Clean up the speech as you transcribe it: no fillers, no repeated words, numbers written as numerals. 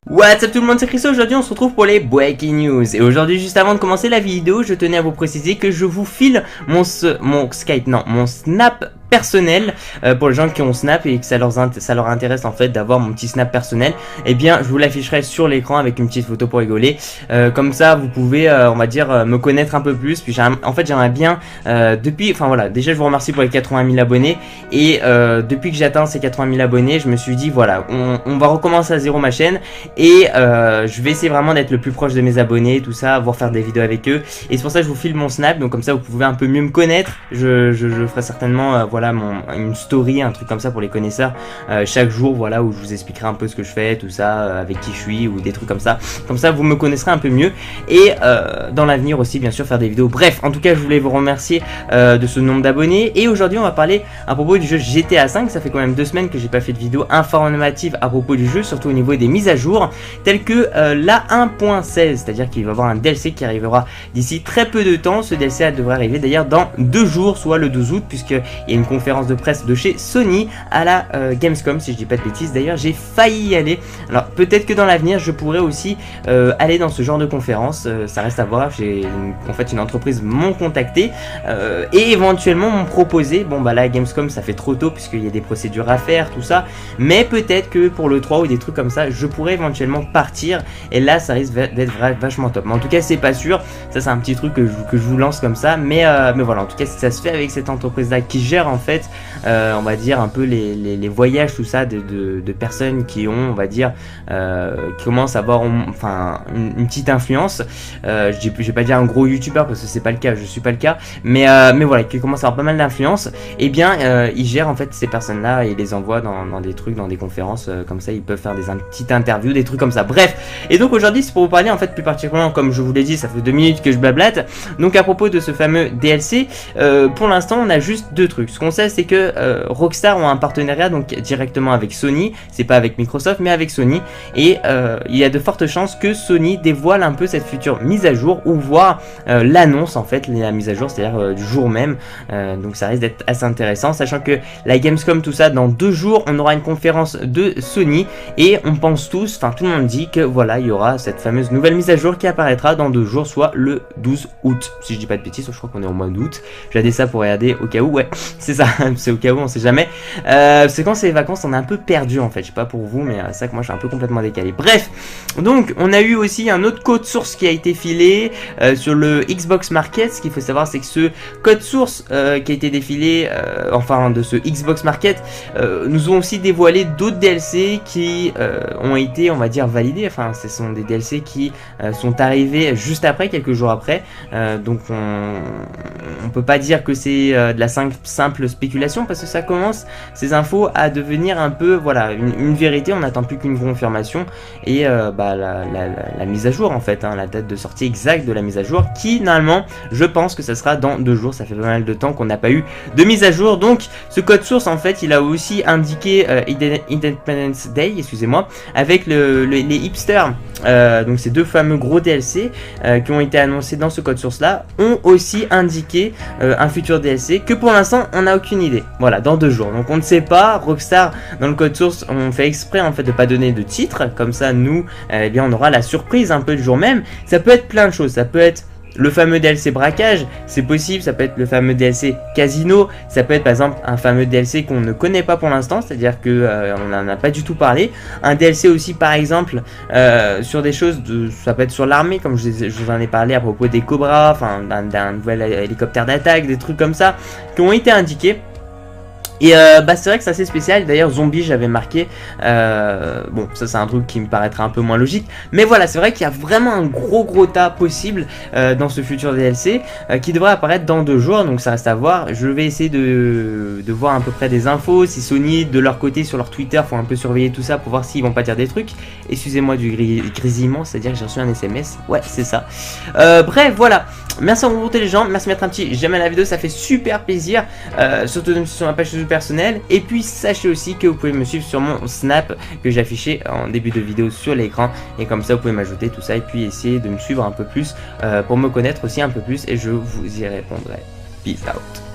What's up tout le monde, c'est Christo. Aujourd'hui on se retrouve pour les Breaking News. Et aujourd'hui, juste avant de commencer la vidéo, je tenais à vous préciser que je vous file mon Snap personnel pour les gens qui ont Snap et que ça leur intéresse en fait d'avoir mon petit Snap personnel. Et bien je vous l'afficherai sur l'écran avec une petite photo pour rigoler. Comme ça vous pouvez on va dire me connaître un peu plus. Puis en fait j'aimerais bien déjà je vous remercie pour les 80 000 abonnés. Et depuis que j'ai atteint ces 80 000 abonnés, je me suis dit voilà, on va recommencer à zéro ma chaîne. Et je vais essayer vraiment d'être le plus proche de mes abonnés, tout ça, voir faire des vidéos avec eux. Et c'est pour ça que je vous file mon Snap, donc comme ça vous pouvez un peu mieux me connaître. Je ferai certainement voilà une story, un truc comme ça pour les connaisseurs chaque jour, voilà, où je vous expliquerai un peu ce que je fais, tout ça, avec qui je suis ou des trucs comme ça. Comme ça vous me connaisserez un peu mieux. Et dans l'avenir aussi bien sûr faire des vidéos. Bref, en tout cas je voulais vous remercier de ce nombre d'abonnés. Et aujourd'hui on va parler à propos du jeu GTA 5. Ça fait quand même 2 semaines que j'ai pas fait de vidéo informative à propos du jeu, surtout au niveau des mises à jour, telle que la 1.16, c'est-à-dire qu'il va y avoir un DLC qui arrivera d'ici très peu de temps. Ce DLC devrait arriver d'ailleurs dans 2 jours, soit le 12 août, puisqu'il y a une conférence de presse de chez Sony à la Gamescom, si je dis pas de bêtises. D'ailleurs j'ai failli y aller, alors peut-être que dans l'avenir je pourrais aussi aller dans ce genre de conférence, ça reste à voir. En fait une entreprise m'ont contacté et éventuellement m'ont proposé, bon bah la Gamescom ça fait trop tôt puisqu'il y a des procédures à faire, tout ça, mais peut-être que pour le 3 ou des trucs comme ça, je pourrais éventuellement partir et là ça risque d'être vachement top. Mais en tout cas c'est pas sûr, ça c'est un petit truc que je vous lance comme ça, mais voilà, en tout cas ça se fait avec cette entreprise là qui gère en fait on va dire un peu les voyages, tout ça de personnes qui ont, on va dire qui commencent à avoir enfin une petite influence. Je vais pas dire un gros youtubeur parce que c'est pas le cas, je suis pas le cas, mais voilà, qui commencent à avoir pas mal d'influence. Et bien ils gèrent en fait ces personnes là et les envoient dans des trucs, dans des conférences comme ça, ils peuvent faire des petites interviews, des trucs comme ça. Bref, et donc aujourd'hui c'est pour vous parler en fait plus particulièrement, comme je vous l'ai dit, ça fait 2 minutes que je blablate, donc à propos de ce fameux DLC. Pour l'instant on a juste 2 trucs. Ce qu'on sait c'est que Rockstar ont un partenariat donc directement avec Sony, c'est pas avec Microsoft mais avec Sony, et il y a de fortes chances que Sony dévoile un peu cette future mise à jour, ou voire l'annonce en fait, la mise à jour, c'est-à-dire du jour même. Donc ça risque d'être assez intéressant, sachant que la Gamescom, tout ça, dans 2 jours on aura une conférence de Sony et on pense tous, enfin tout le monde dit que voilà, il y aura cette fameuse nouvelle mise à jour qui apparaîtra dans 2 jours, soit le 12 août, si je dis pas de bêtises. Je crois qu'on est au mois d'août, j'ai dit ça pour regarder au cas où, ouais c'est ça, c'est au cas où, on sait jamais, c'est quand c'est les vacances on est un peu perdu en fait, je sais pas pour vous, mais c'est ça que moi je suis un peu complètement décalé. Bref, donc on a eu aussi un autre code source qui a été filé sur le Xbox Market. Ce qu'il faut savoir c'est que ce code source qui a été défilé, enfin de ce Xbox Market, nous ont aussi dévoilé d'autres DLC qui ont été, on va dire, validés. Enfin ce sont des DLC qui sont arrivés juste après, quelques jours après, donc on peut pas dire que c'est de la simple spéculation, parce que ça commence, ces infos, à devenir un peu, voilà, une vérité. On n'attend plus qu'une confirmation et la mise à jour en fait, la date de sortie exacte de la mise à jour, qui normalement je pense que ça sera dans 2 jours. Ça fait pas mal de temps qu'on n'a pas eu de mise à jour. Donc ce code source en fait il a aussi indiqué Independence Day, excusez-moi, avec les hipsters, donc ces 2 fameux gros DLC qui ont été annoncés dans ce code source là, ont aussi indiqué un futur DLC que pour l'instant on n'a aucune idée, voilà, dans 2 jours. Donc on ne sait pas. Rockstar dans le code source on fait exprès en fait de pas donner de titre, comme ça nous eh bien on aura la surprise un peu le jour même. Ça peut être plein de choses, ça peut être le fameux DLC braquage, c'est possible, ça peut être le fameux DLC casino, ça peut être par exemple un fameux DLC qu'on ne connaît pas pour l'instant, c'est-à-dire que on n'en a pas du tout parlé. Un DLC aussi par exemple sur des choses, ça peut être sur l'armée, comme je vous en ai parlé à propos des Cobras, enfin d'un nouvel hélicoptère d'attaque, des trucs comme ça qui ont été indiqués. Et c'est vrai que c'est assez spécial. D'ailleurs Zombie j'avais marqué, bon ça c'est un truc qui me paraîtra un peu moins logique, mais voilà, c'est vrai qu'il y a vraiment un gros tas possible dans ce futur DLC qui devrait apparaître dans 2 jours, donc ça reste à voir. Je vais essayer de voir à peu près des infos, si Sony de leur côté sur leur Twitter faut un peu surveiller tout ça pour voir s'ils vont pas dire des trucs. Excusez-moi du grésillement, c'est à dire que j'ai reçu un SMS, ouais c'est ça. Bref voilà, merci à vous les gens, merci de mettre un petit j'aime à la vidéo, ça fait super plaisir, surtout sur ma page personnelle. Et puis sachez aussi que vous pouvez me suivre sur mon Snap que j'ai affiché en début de vidéo sur l'écran, et comme ça vous pouvez m'ajouter tout ça et puis essayer de me suivre un peu plus pour me connaître aussi un peu plus, et je vous y répondrai. Peace out.